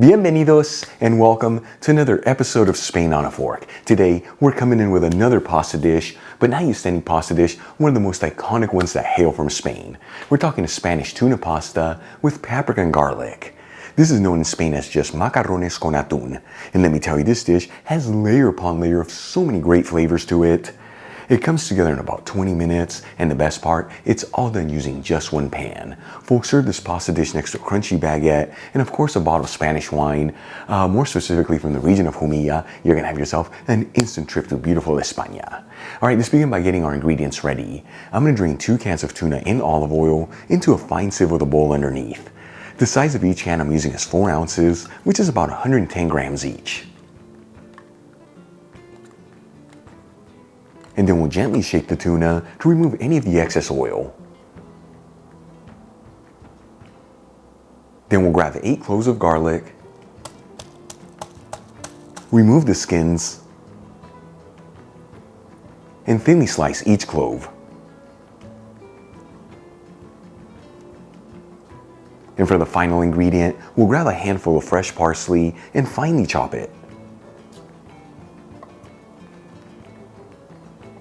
Bienvenidos and welcome to another episode of Spain on a Fork. Today, we're coming in with another pasta dish, but not just any pasta dish, one of the most iconic ones that hail from Spain. We're talking a Spanish tuna pasta with paprika and garlic. This is known in Spain as just Macarrones con Atún. And let me tell you, this dish has layer upon layer of so many great flavors to it. It comes together in about 20 minutes, and the best part, it's all done using just one pan. Folks, serve this pasta dish next to a crunchy baguette, and of course a bottle of Spanish wine. More specifically from the region of Jumilla, you're gonna have yourself an instant trip to beautiful España. Alright, let's begin by getting our ingredients ready. I'm gonna drain 2 cans of tuna in olive oil into a fine sieve with a bowl underneath. The size of each can I'm using is 4 ounces, which is about 110 grams each. And then we'll gently shake the tuna to remove any of the excess oil. Then we'll grab 8 cloves of garlic, remove the skins, and thinly slice each clove. And for the final ingredient, we'll grab a handful of fresh parsley and finely chop it.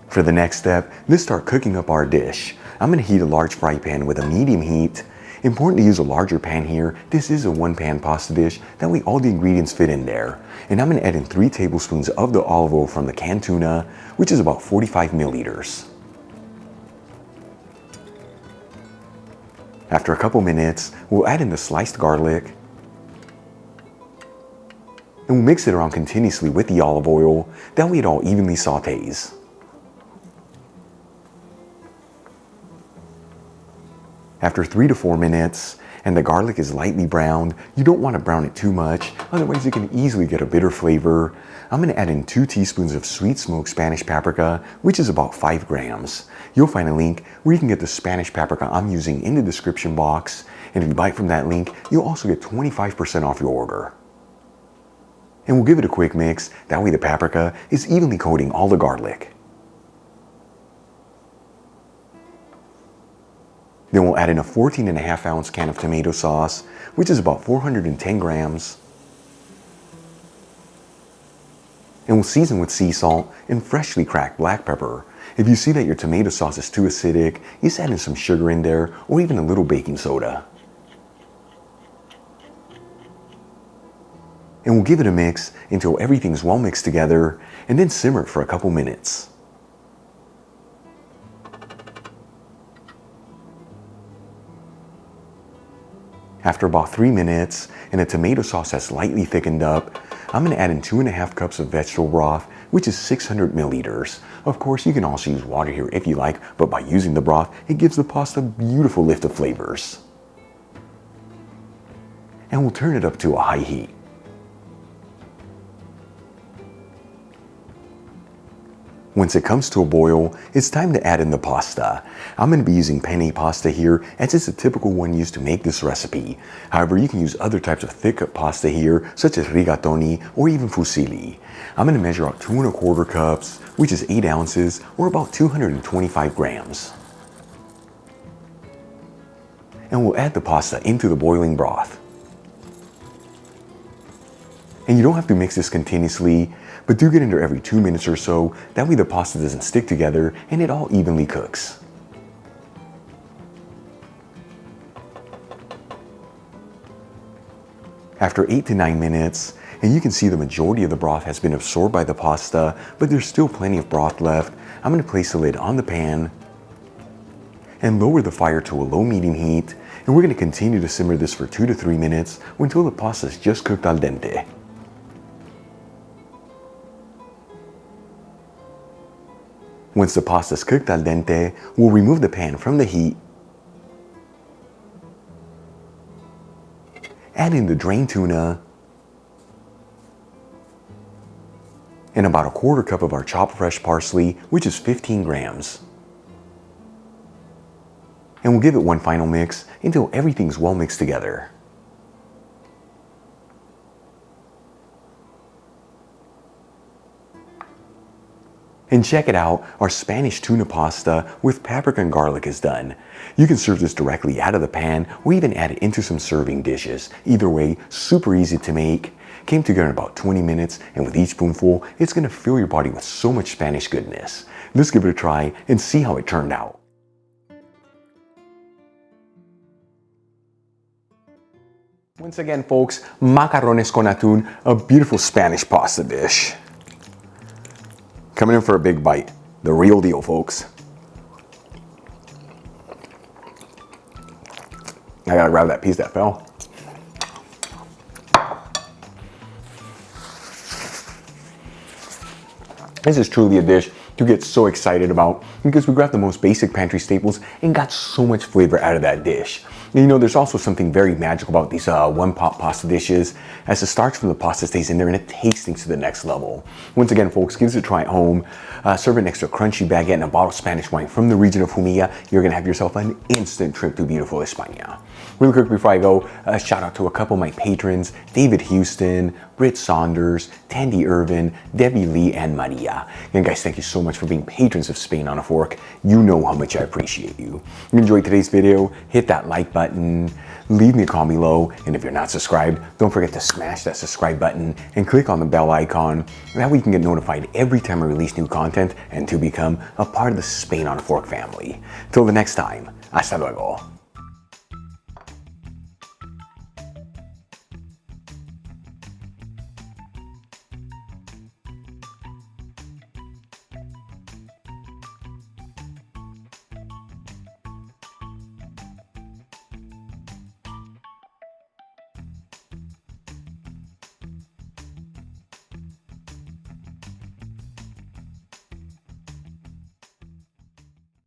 For the next step, let's start cooking up our dish. I'm going to heat a large fry pan with a medium heat. Important to use a larger pan here. This is a one-pan pasta dish, that way all the ingredients fit in there. And I'm going to add in 3 tablespoons of the olive oil from the canned tuna, which is about 45 milliliters. After a couple minutes, we'll add in the sliced garlic, and we'll mix it around continuously with the olive oil, that way it all evenly sautés. After 3 to 4 minutes, and the garlic is lightly browned, you don't want to brown it too much, otherwise you can easily get a bitter flavor. I'm going to add in 2 teaspoons of sweet smoked Spanish paprika, which is about 5 grams. You'll find a link where you can get the Spanish paprika I'm using in the description box, and if you buy it from that link, you'll also get 25% off your order. And we'll give it a quick mix, that way the paprika is evenly coating all the garlic. Then we'll add in a 14.5 ounce can of tomato sauce, which is about 410 grams. And we'll season with sea salt and freshly cracked black pepper. If you see that your tomato sauce is too acidic, just add in some sugar in there or even a little baking soda. And we'll give it a mix until everything's well mixed together, and then simmer it for a couple minutes. After about 3 minutes, and the tomato sauce has slightly thickened up, I'm going to add in 2.5 cups of vegetable broth, which is 600 milliliters. Of course, you can also use water here if you like, but by using the broth, it gives the pasta a beautiful lift of flavors. And we'll turn it up to a high heat. Once it comes to a boil, it's time to add in the pasta. I'm going to be using penne pasta here, as it's a typical one used to make this recipe. However, you can use other types of thick cut pasta here, such as rigatoni or even fusilli. I'm going to measure out 2¼ cups, which is 8 ounces, or about 225 grams. And we'll add the pasta into the boiling broth. And you don't have to mix this continuously, but do get in there every 2 minutes or so, that way the pasta doesn't stick together and it all evenly cooks. After 8 to 9 minutes, and you can see the majority of the broth has been absorbed by the pasta, but there's still plenty of broth left, I'm going to place the lid on the pan and lower the fire to a low-medium heat, and we're going to continue to simmer this for 2 to 3 minutes until the pasta is just cooked al dente. Once the pasta is cooked al dente, we'll remove the pan from the heat, add in the drained tuna, and about 1/4 cup of our chopped fresh parsley, which is 15 grams. And we'll give it one final mix until everything's well mixed together. And check it out, our Spanish tuna pasta with paprika and garlic is done. You can serve this directly out of the pan or even add it into some serving dishes. Either way, super easy to make. Came together in about 20 minutes, and with each spoonful, it's going to fill your body with so much Spanish goodness. Let's give it a try and see how it turned out. Once again, folks, macarrones con atún, a beautiful Spanish pasta dish. Coming in for a big bite. The real deal, folks. I gotta grab that piece that fell. This is truly a dish to get so excited about because we grabbed the most basic pantry staples and got so much flavor out of that dish. And you know, there's also something very magical about these one-pot pasta dishes, as the starch from the pasta stays in there and it tastes things to the next level. Once again, folks, give this a try at home. Serve it next to a crunchy baguette and a bottle of Spanish wine from the region of Jumilla. You're gonna have yourself an instant trip to beautiful España. Really quick before I go, shout out to a couple of my patrons, David Houston, Britt Saunders, Tandy Irvin, Debbie Lee, and Maria. And guys, thank you so much for being patrons of Spain on a Fork. You know how much I appreciate you. If you enjoyed today's video, hit that like button, leave me a comment below, and if you're not subscribed, don't forget to smash that subscribe button and click on the bell icon. That way you can get notified every time I release new content and to become a part of the Spain on a Fork family. Till the next time, hasta luego.